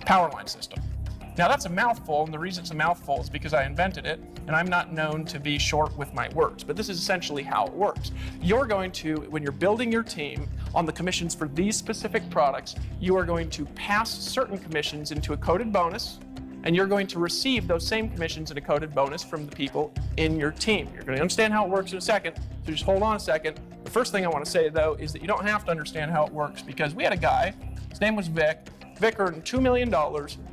power line system. Now that's a mouthful, and the reason it's a mouthful is because I invented it, and I'm not known to be short with my words, but this is essentially how it works. You're going to, when you're building your team on the commissions for these specific products, you are going to pass certain commissions into a coded bonus, and you're going to receive those same commissions in a coded bonus from the people in your team. You're going to understand how it works in a second, so just hold on a second. The first thing I want to say, though, is that you don't have to understand how it works, because we had a guy, his name was Vic. Vic earned $2 million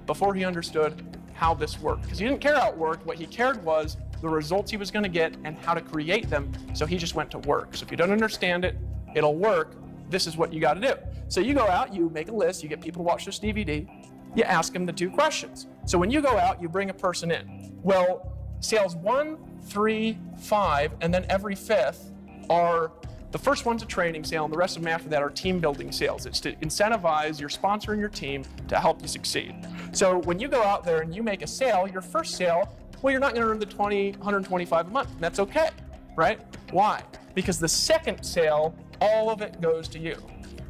before he understood how this worked, because he didn't care how it worked. What he cared was the results he was going to get and how to create them, so he just went to work. So if you don't understand it, it'll work. This is what you got to do. So you go out, you make a list, you get people to watch this DVD, you ask them the 2 questions. So when you go out, you bring a person in. Well, sales 1, 3, 5, and then every 5th are, the first one's a training sale, and the rest of them after that are team building sales. It's to incentivize your sponsor and your team to help you succeed. So when you go out there and you make a sale, your first sale, well, you're not gonna earn the $125 a month, and that's okay, right? Why? Because the second sale, all of it goes to you,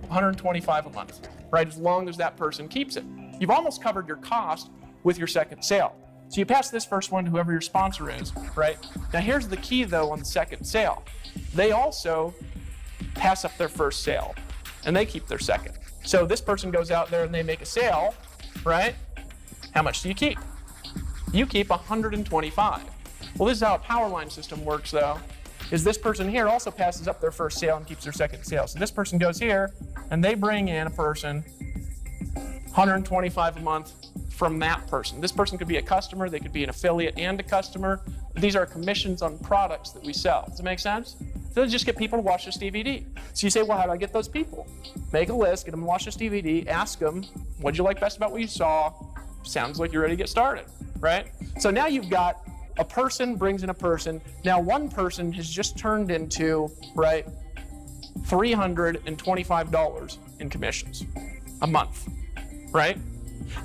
$125 a month, right? As long as that person keeps it. You've almost covered your cost with your second sale. So you pass this first one to whoever your sponsor is, right? Now here's the key though on the second sale. They also pass up their first sale and they keep their second. So this person goes out there and they make a sale, right? How much do you keep? You keep 125. Well, this is how a power line system works though, is this person here also passes up their first sale and keeps their second sale. So this person goes here and they bring in a person, 125 a month from that person. This person could be a customer, they could be an affiliate and a customer. These are commissions on products that we sell. Does it make sense? So just get people to watch this DVD. So you say, well, how do I get those people? Make a list, get them to watch this DVD, ask them, what'd you like best about what you saw? Sounds like you're ready to get started, right? So now you've got a person brings in a person. Now one person has just turned into, right, $325 in commissions a month, right?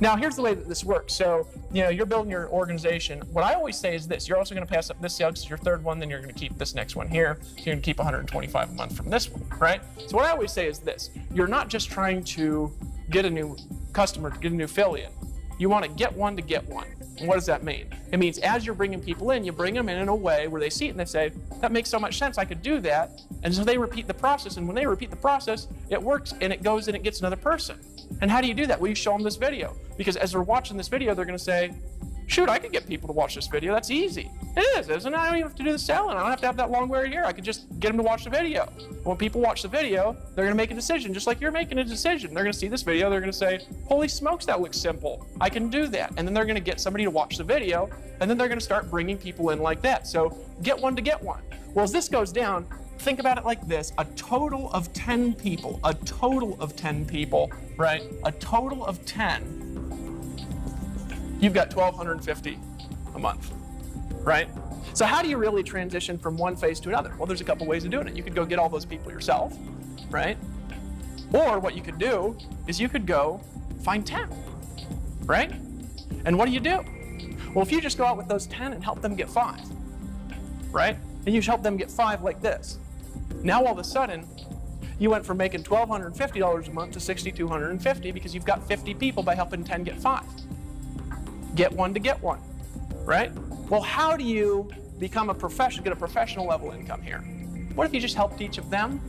Now here's the way that this works. So, you're building your organization. What I always say is this: you're also going to pass up this sale because it's your third one, then you're going to keep this next one here. So you're going to keep 125 a month from this one, right? So what I always say is this: you're not just trying to get a new customer, to get a new affiliate. You want to get one to get one. And what does that mean? It means as you're bringing people in, you bring them in a way where they see it and they say, that makes so much sense, I could do that. And so they repeat the process, and when they repeat the process, it works and it goes and it gets another person. And how do you do that? Well, you show them this video. Because as they're watching this video, they're going to say, shoot, I could get people to watch this video. That's easy. It is, isn't it? I don't even have to do the selling. I don't have to have that long word here. I could just get them to watch the video. When people watch the video, they're going to make a decision, just like you're making a decision. They're going to see this video. They're going to say, holy smokes, that looks simple. I can do that. And then they're going to get somebody to watch the video, and then they're going to start bringing people in like that. So get one to get one. Well, as this goes down, think about it like this. A total of 10 people, right? A total of 10. You've got $1,250 a month, right? So how do you really transition from one phase to another? Well, there's a couple ways of doing it. You could go get all those people yourself, right? Or what you could do is you could go find 10, right? And what do? Well, if you just go out with those 10 and help them get 5, right? And you help them get 5 like this. Now all of a sudden, you went from making $1,250 a month to $6,250 because you've got 50 people by helping 10 get 5. Get one to get one, right? Well, how do you become a professional, get a professional level income here? What if you just helped each of them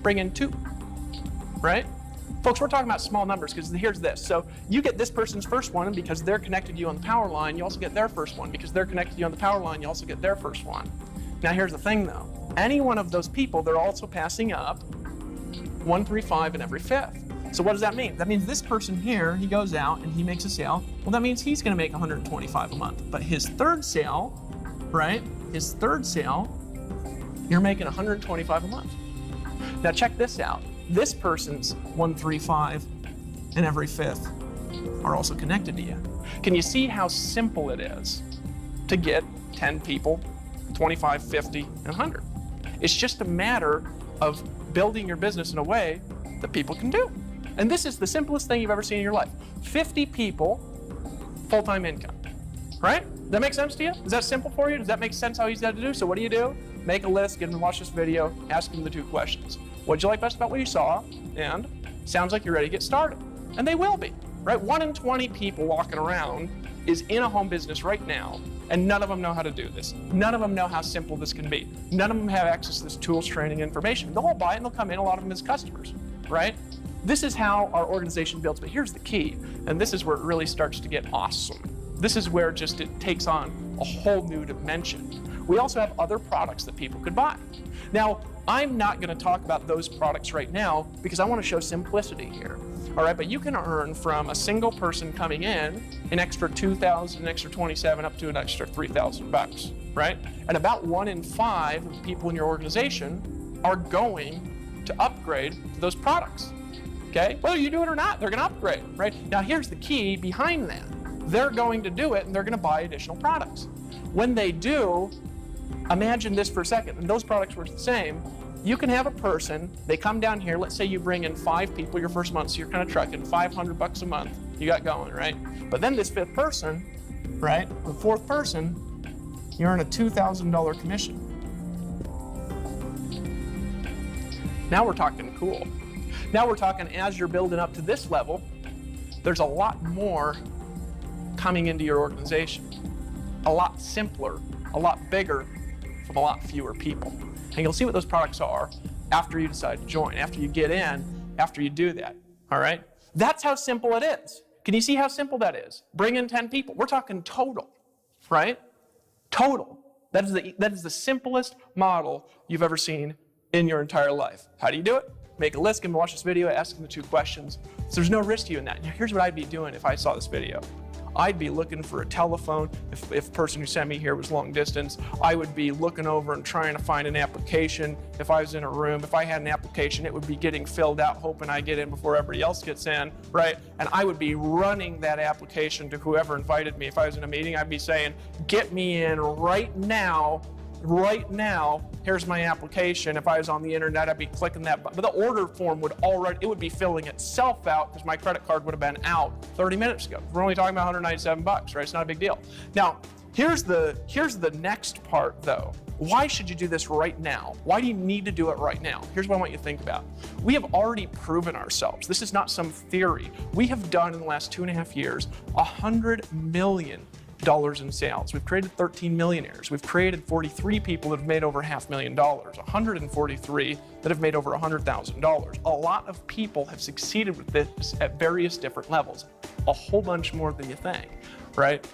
bring in 2, right? Folks, we're talking about small numbers because here's this. So you get this person's first one, and because they're connected to you on the power line, you also get their first one. Because they're connected to you on the power line, you also get their first one. Now here's the thing though. Any one of those people, they're also passing up 1, 3, 5 in every 5th. So what does that mean? That means this person here, he goes out and he makes a sale. Well, that means he's going to make $125 a month. But his third sale, right? His third sale, you're making $125 a month. Now check this out. This person's 1, 3, 5 in every 5th are also connected to you. Can you see how simple it is to get 10 people, 25, 50, and 100? It's just a matter of building your business in a way that people can do. And this is the simplest thing you've ever seen in your life. 50 people, full-time income, right? Does that make sense to you? Is that simple for you? Does that make sense how easy that to do? So what do? Make a list, get them to watch this video, ask them the 2 questions. What did you like best about what you saw? And sounds like you're ready to get started. And they will be, right? 1 in 20 people walking around is in a home business right now, and none of them know how to do this. None of them know how simple this can be. None of them have access to this tools, training, information. They'll all buy it and they'll come in, a lot of them as customers, right? This is how our organization builds, but here's the key, and this is where it really starts to get awesome. This is where just it takes on a whole new dimension. We also have other products that people could buy. Now, I'm not going to talk about those products right now because I want to show simplicity here. All right, but you can earn from a single person coming in an extra $2,000, an extra $27,000, up to an extra $3,000, right? And about 1 in 5 of the people in your organization are going to upgrade to those products. Okay, whether you do it or not, they're going to upgrade, right? Now here's the key behind that. They're going to do it and they're going to buy additional products. When they do, imagine this for a second, and those products were the same. You can have a person, they come down here, let's say you bring in 5 people your first month, so you're kind of trucking $500 a month, you got going, right? But then this 5th person, right, the 4th person, you earn a $2,000 commission. Now we're talking cool. Now we're talking as you're building up to this level, there's a lot more coming into your organization. A lot simpler, a lot bigger, from a lot fewer people. And you'll see what those products are after you decide to join, after you get in, after you do that, all right? That's how simple it is. Can you see how simple that is? Bring in 10 people. We're talking total, right? Total. That is the simplest model you've ever seen in your entire life. How do you do it? Make a list, give them to watch this video, ask them the 2 questions. So there's no risk to you in that. Now here's what I'd be doing if I saw this video. I'd be looking for a telephone. If the person who sent me here was long distance, I would be looking over and trying to find an application. If I was in a room, if I had an application, it would be getting filled out, hoping I get in before everybody else gets in, right? And I would be running that application to whoever invited me. If I was in a meeting, I'd be saying, get me in right now, here's my application. If I was on the internet, I'd be clicking that button. But the order form would be filling itself out because my credit card would have been out 30 minutes ago. We're only talking about $197, right? It's not a big deal. Now, here's the next part though. Why should you do this right now? Why do you need to do it right now? Here's what I want you to think about. We have already proven ourselves. This is not some theory. We have done in the last 2.5 years, $100 million in sales. We've created 13 millionaires. We've created 43 people that have made over $500,000, 143 that have made over $100,000. A lot of people have succeeded with this at various different levels, a whole bunch more than you think. right?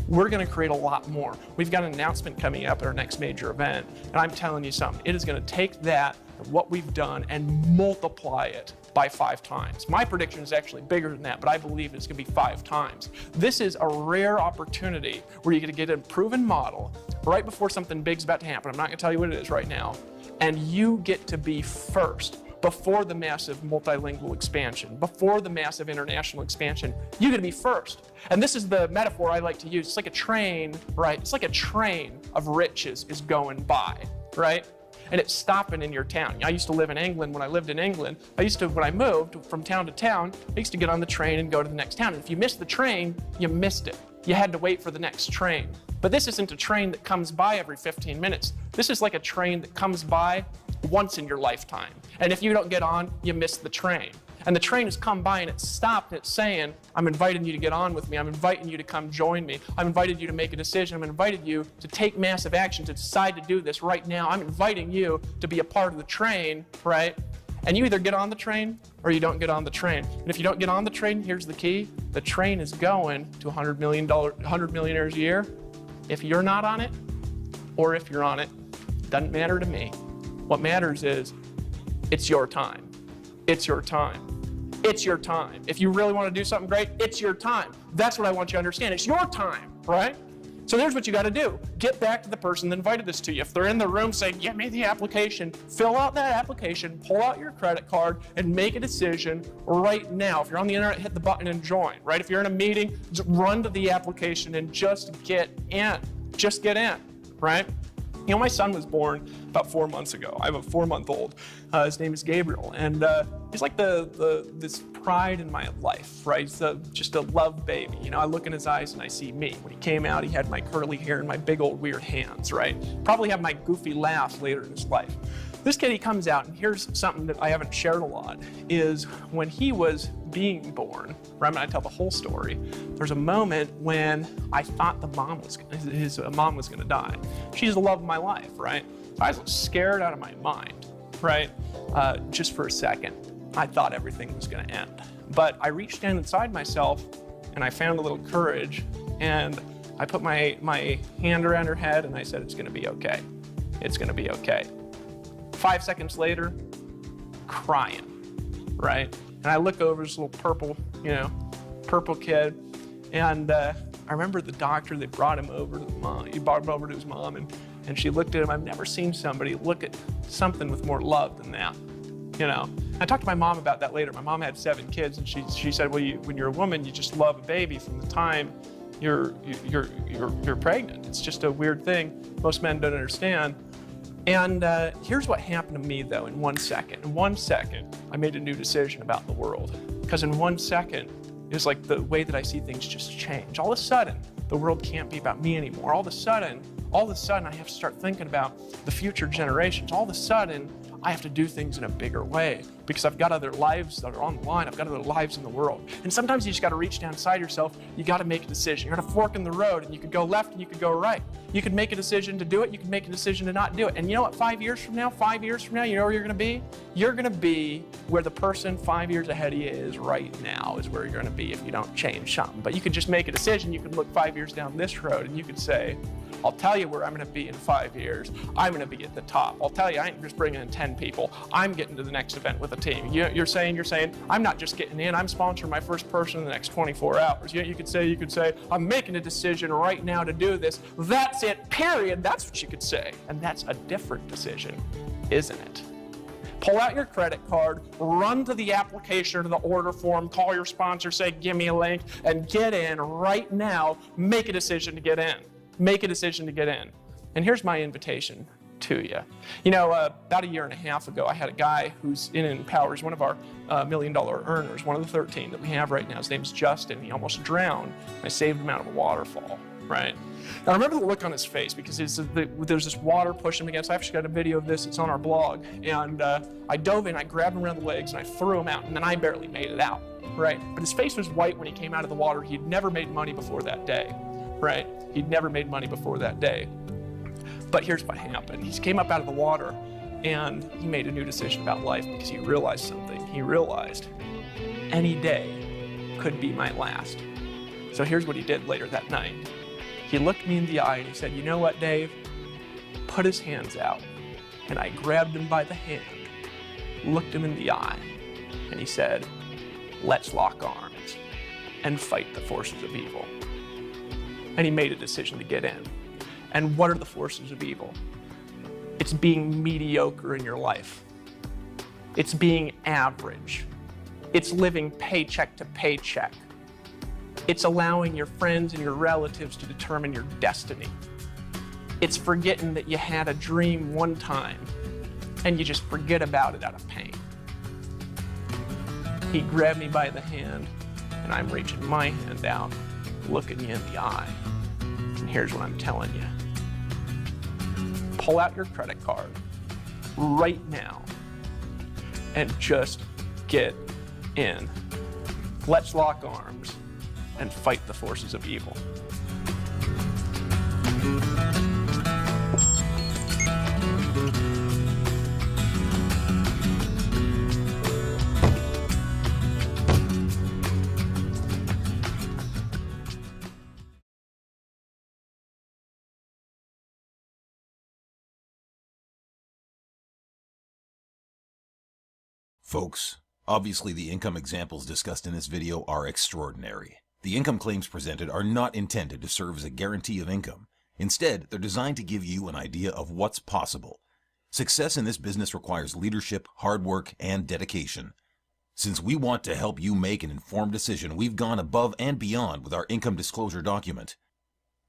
We're going to create a lot more. We've got an announcement coming up at our next major event, and I'm telling you something, it is going to take that, what we've done, and multiply it by 5 times. My prediction is actually bigger than that, but I believe it's going to be 5 times. This is a rare opportunity where you're going to get a proven model right before something big's about to happen. I'm not going to tell you what it is right now. And you get to be first before the massive multilingual expansion, before the massive international expansion. You get to be first. And this is the metaphor I like to use. It's like a train, right? It's like a train of riches is going by, right? And it's stopping in your town. I used to live in England. When I lived in England, when I moved from town to town, I used to get on the train and go to the next town. And if you missed the train, you missed it. You had to wait for the next train. But this isn't a train that comes by every 15 minutes. This is like a train that comes by once in your lifetime. And if you don't get on, you miss the train. And the train has come by and it's stopped and it's saying, I'm inviting you to get on with me. I'm inviting you to come join me. I'm inviting you to make a decision. I'm inviting you to take massive action, to decide to do this right now. I'm inviting you to be a part of the train, right? And you either get on the train or you don't get on the train. And if you don't get on the train, here's the key. The train is going to $100 millionaires a year. If you're not on it, or if you're on it, doesn't matter to me. What matters is it's your time. It's your time. It's your time. If you really want to do something great, it's your time. That's what I want you to understand. It's your time, right? So here's what you got to do. Get back to the person that invited this to you. If they're in the room saying, get me the application, fill out that application, pull out your credit card, and make a decision right now. If you're on the internet, hit the button and join, right? If you're in a meeting, just run to the application and just get in. Just get in, right? You know, my son was born about 4 months ago. I have a 4-month-old. His name is Gabriel, and he's like this pride in my life, right? He's just a love baby. You know, I look in his eyes and I see me. When he came out, he had my curly hair and my big old weird hands, right? Probably have my goofy laugh later in his life. This kid, he comes out, and here's something that I haven't shared a lot, is when he was being born, right, I'm gonna tell the whole story, there's a moment when I thought his mom was gonna die. She's the love of my life, right? So I was scared out of my mind, right? Just for a second, I thought everything was gonna end. But I reached down inside myself, and I found a little courage, and I put my hand around her head, and I said, it's gonna be okay. It's gonna be okay. 5 seconds later, crying, right? And I look over this little purple kid, and I remember the doctor, they brought him over to the mom. He brought him over to his mom, and she looked at him. I've never seen somebody look at something with more love than that, you know? I talked to my mom about that later. My mom had 7 kids, and she said, well, when you're a woman, you just love a baby from the time you're pregnant. It's just a weird thing most men don't understand. And here's what happened to me, though, in 1 second. In 1 second, I made a new decision about the world. Because in 1 second, it was like the way that I see things just change. All of a sudden, the world can't be about me anymore. All of a sudden, I have to start thinking about the future generations. All of a sudden, I have to do things in a bigger way because I've got other lives that are on the line. I've got other lives in the world. And sometimes you just got to reach down inside yourself. You got to make a decision. You're at a fork in the road, and you could go left and you could go right. You could make a decision to do it. You could make a decision to not do it. And you know what? 5 years from now, you know where you're going to be? You're going to be where the person 5 years ahead of you is right now is where you're going to be if you don't change something. But you could just make a decision. You could look 5 years down this road, and you could say, I'll tell you where I'm going to be in 5 years. I'm going to be at the top. I'll tell you, I ain't just bringing in 10 people. I'm getting to the next event with a team. You're saying, I'm not just getting in. I'm sponsoring my first person in the next 24 hours. You could say, I'm making a decision right now to do this. That's it, period. That's what you could say. And that's a different decision, isn't it? Pull out your credit card, run to the application or to the order form, call your sponsor, say, give me a link, and get in right now. Make a decision to get in. Make a decision to get in. And here's my invitation to you. You know, about 1.5 years ago, I had a guy who's in Empower. He's one of our $1 million earners, one of the 13 that we have right now. His name's Justin. He almost drowned. I saved him out of a waterfall, right? Now, I remember the look on his face because there's this water pushing him against. I actually got a video of this. It's on our blog. And I dove in, I grabbed him around the legs, and I threw him out, and then I barely made it out, right? But his face was white when he came out of the water. He'd never made money before that day, right? He'd never made money before that day. But here's what happened. He came up out of the water, and he made a new decision about life because he realized something. He realized any day could be my last. So here's what he did later that night. He looked me in the eye and he said, "You know what, Dave?" Put his hands out. And I grabbed him by the hand, looked him in the eye, and he said, "Let's lock arms and fight the forces of evil." And he made a decision to get in. And what are the forces of evil? It's being mediocre in your life. It's being average. It's living paycheck to paycheck. It's allowing your friends and your relatives to determine your destiny. It's forgetting that you had a dream one time and you just forget about it out of pain. He grabbed me by the hand and I'm reaching my hand out, looking you in the eye. And here's what I'm telling you. Pull out your credit card right now and just get in. Let's lock arms and fight the forces of evil. Folks, obviously the income examples discussed in this video are extraordinary. The income claims presented are not intended to serve as a guarantee of income. Instead, they're designed to give you an idea of what's possible. Success in this business requires leadership, hard work, and dedication. Since we want to help you make an informed decision, we've gone above and beyond with our income disclosure document.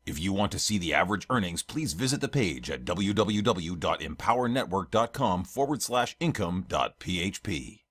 If you want to see the average earnings, please visit the page at www.empowernetwork.com/income.php.